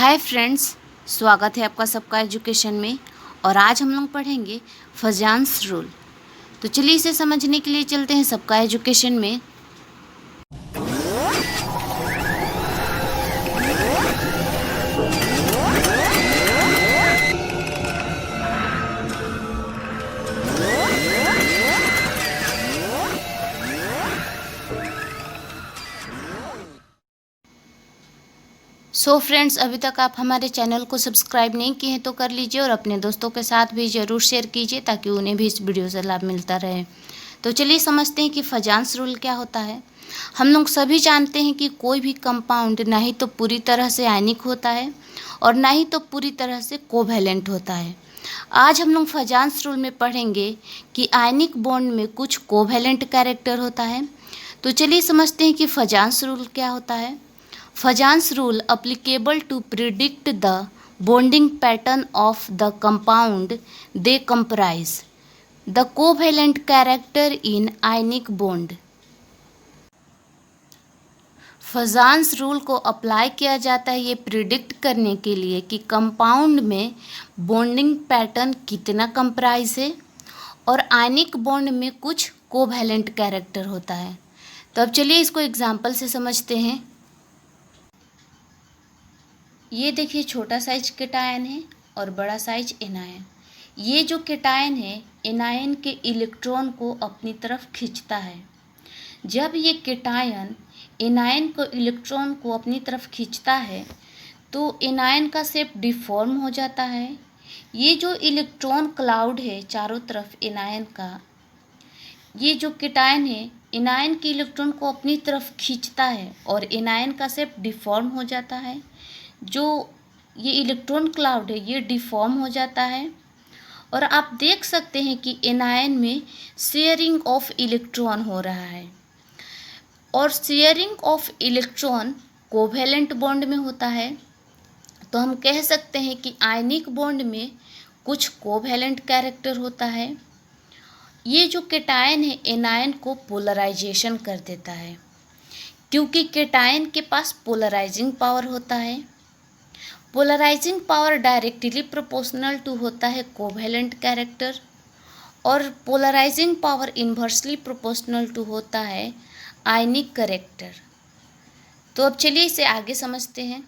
Hi friends, स्वागत है आपका सबका एजुकेशन में। और आज हम लोग पढ़ेंगे फजांस रूल। तो चलिए इसे समझने के लिए चलते हैं सबका एजुकेशन में। सो फ्रेंड्स, अभी तक आप हमारे चैनल को सब्सक्राइब नहीं किए हैं तो कर लीजिए और अपने दोस्तों के साथ भी ज़रूर शेयर कीजिए ताकि उन्हें भी इस वीडियो से लाभ मिलता रहे। तो चलिए समझते हैं कि फजांस रूल क्या होता है। हम लोग सभी जानते हैं कि कोई भी कंपाउंड ना ही तो पूरी तरह से आयनिक होता है और ना ही तो पूरी तरह से कोवैलेंट होता है। आज हम लोग फजांस रूल में पढ़ेंगे कि आयनिक बॉन्ड में कुछ कोवैलेंट कैरेक्टर होता है। तो चलिए समझते हैं कि फजांस रूल क्या होता है। Fajans rule applicable to predict the bonding pattern of the compound they comprise. The covalent character in ionic bond. Fajans rule को अप्लाई किया जाता है ये प्रिडिक्ट करने के लिए कि कंपाउंड में बॉन्डिंग पैटर्न कितना कंप्राइज है और आयनिक बॉन्ड में कुछ कोवैलेंट कैरेक्टर होता है। तो अब चलिए इसको एग्जाम्पल से समझते हैं। ये देखिए, छोटा साइज केटायन है और बड़ा साइज एनायन। ये जो केटायन है एनायन के इलेक्ट्रॉन को अपनी तरफ खींचता है। जब ये केटायन एनायन को इलेक्ट्रॉन को अपनी तरफ खींचता है तो एनायन का शेप डिफॉर्म हो जाता है। ये जो इलेक्ट्रॉन क्लाउड है चारों तरफ एनायन का, ये जो केटायन है एनायन के इलेक्ट्रॉन को अपनी तरफ खींचता है और एनायन का शेप डिफॉर्म हो जाता है। जो ये इलेक्ट्रॉन क्लाउड है ये डिफॉर्म हो जाता है और आप देख सकते हैं कि एनायन में शेयरिंग ऑफ इलेक्ट्रॉन हो रहा है और sharing of electron covalent bond में होता है। तो हम कह सकते हैं कि आयनिक बॉन्ड में कुछ कोवैलेंट कैरेक्टर होता है। ये जो केटायन है एनायन को पोलराइजेशन कर देता है क्योंकि केटायन के पास पोलराइजिंग पावर होता है। Polarising power directly proportional to होता है कोवैलेंट कैरेक्टर और polarising power inversely proportional to होता है आयनिक कैरेक्टर। तो अब चलिए इसे आगे समझते हैं।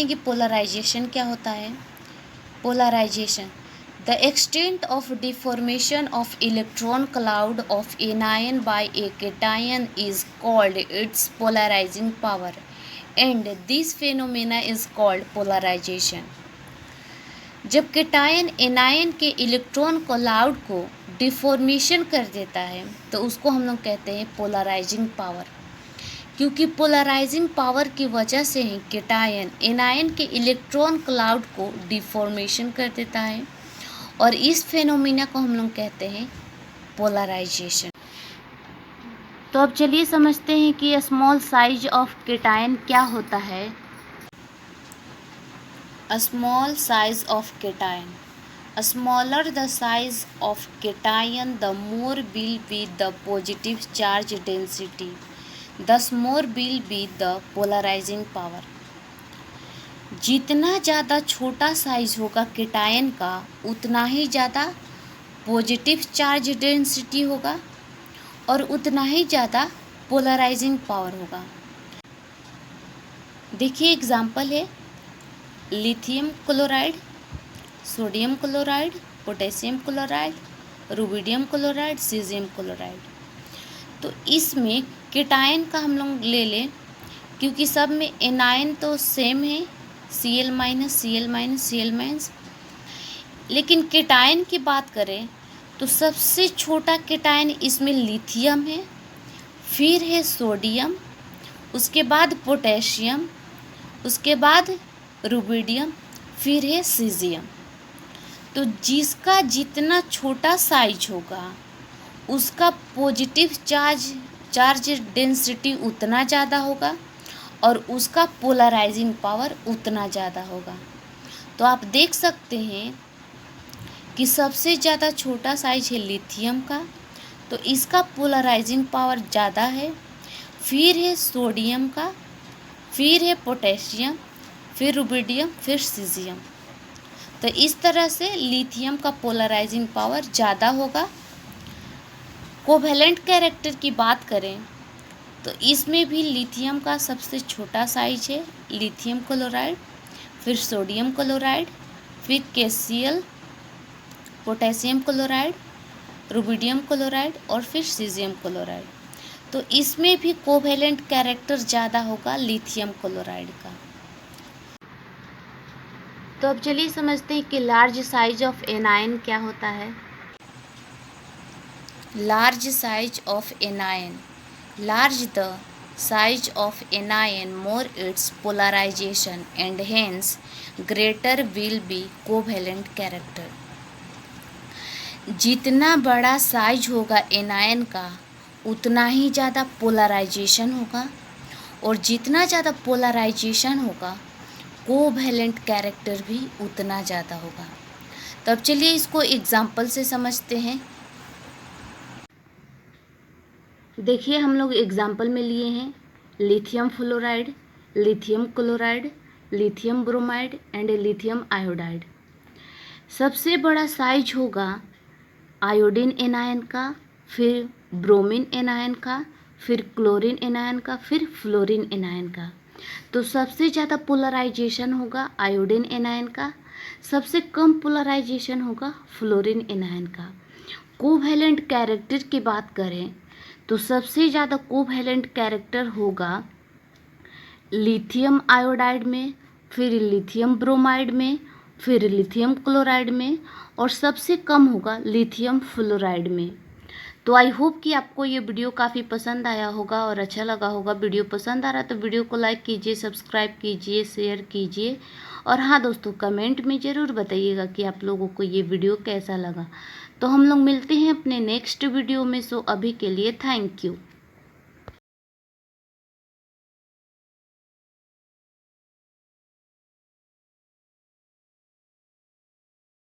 कि पोलराइजेशन क्या होता है। Polarisation the extent of deformation of electron cloud of anion by a cation is called its polarising power and this phenomena is called polarisation. जब केटायन एनायन के इलेक्ट्रॉन क्लाउड को डिफॉर्मेशन कर देता है तो उसको हम लोग कहते हैं पोलराइजिंग पावर, क्योंकि पोलराइजिंग पावर की वजह से ही केटायन एनायन के इलेक्ट्रॉन क्लाउड को डिफॉर्मेशन कर देता है और इस फेनोमेना को हम लोग कहते हैं पोलराइजेशन। तो अब चलिए समझते हैं कि स्मॉल साइज ऑफ केटायन क्या होता है। Small size of cation, smaller the size of cation the more will be the positive charge density, thus more will be the polarising power. जितना ज़्यादा छोटा साइज होगा केटायन का उतना ही ज़्यादा पॉजिटिव चार्ज डेंसिटी होगा और उतना ही ज़्यादा पोलराइजिंग पावर होगा। देखिए एग्जाम्पल है lithium chloride, sodium chloride, potassium chloride, rubidium chloride, caesium chloride. तो इसमें केटायन का हम लोग ले लें क्योंकि सब में एनायन तो सेम है, Cl minus Cl minus Cl minus. लेकिन केटायन की बात करें तो सबसे छोटा केटायन इसमें लिथियम है, फिर है सोडियम, उसके बाद पोटेशियम, उसके बाद रुबिडियम, फिर है सीजियम। तो जिसका जितना छोटा साइज होगा उसका पॉजिटिव चार्ज डेंसिटी उतना ज़्यादा होगा और उसका पोलराइजिंग पावर उतना ज़्यादा होगा। तो आप देख सकते हैं कि सबसे ज़्यादा छोटा साइज है लिथियम का, तो इसका पोलराइजिंग पावर ज़्यादा है। फिर है सोडियम का, फिर है पोटेशियम, फिर रुबिडियम, फिर सीजियम। तो इस तरह से लिथियम का पोलराइजिंग पावर ज़्यादा होगा। कोवैलेंट कैरेक्टर की बात करें तो इसमें भी लिथियम का सबसे छोटा साइज है लिथियम क्लोराइड, फिर सोडियम क्लोराइड, फिर KCL, potassium chloride, rubidium chloride और फिर सीजियम क्लोराइड। तो इसमें भी कोवैलेंट कैरेक्टर ज़्यादा होगा लिथियम क्लोराइड का। तो अब चलिए समझते हैं कि लार्ज साइज ऑफ एनायन क्या होता है। Large size of anion, large the size of anion more its polarization and hence greater will be covalent character। जितना बड़ा साइज होगा एनायन का उतना ही ज़्यादा पोलराइजेशन होगा, और जितना ज़्यादा पोलराइजेशन होगा कोवैलेंट कैरेक्टर भी उतना ज़्यादा होगा। तो अब चलिए इसको एग्जाम्पल से समझते हैं। देखिए हम लोग एग्जाम्पल में लिए हैं lithium fluoride, lithium chloride, lithium bromide and lithium iodide. सबसे बड़ा साइज होगा आयोडीन एनायन का, फिर ब्रोमीन एनायन का, फिर क्लोरीन एनायन का, फिर फ्लोरीन एनायन का। तो सबसे ज़्यादा पोलराइजेशन होगा आयोडीन एनायन का, सबसे कम पोलराइजेशन होगा फ्लोरीन एनायन का। कोवैलेंट कैरेक्टर की बात करें तो सबसे ज़्यादा कोवैलेंट कैरेक्टर होगा लिथियम आयोडाइड में, फिर लिथियम ब्रोमाइड में, फिर लिथियम क्लोराइड में, और सबसे कम होगा लिथियम फ्लोराइड में। तो आई होप कि आपको ये वीडियो काफ़ी पसंद आया होगा और अच्छा लगा होगा। वीडियो पसंद आ रहा तो वीडियो को लाइक कीजिए, सब्सक्राइब कीजिए, शेयर कीजिए, और हाँ दोस्तों कमेंट में ज़रूर बताइएगा कि आप लोगों को ये वीडियो कैसा लगा। तो हम लोग मिलते हैं अपने नेक्स्ट वीडियो में। सो अभी के लिए थैंक यू।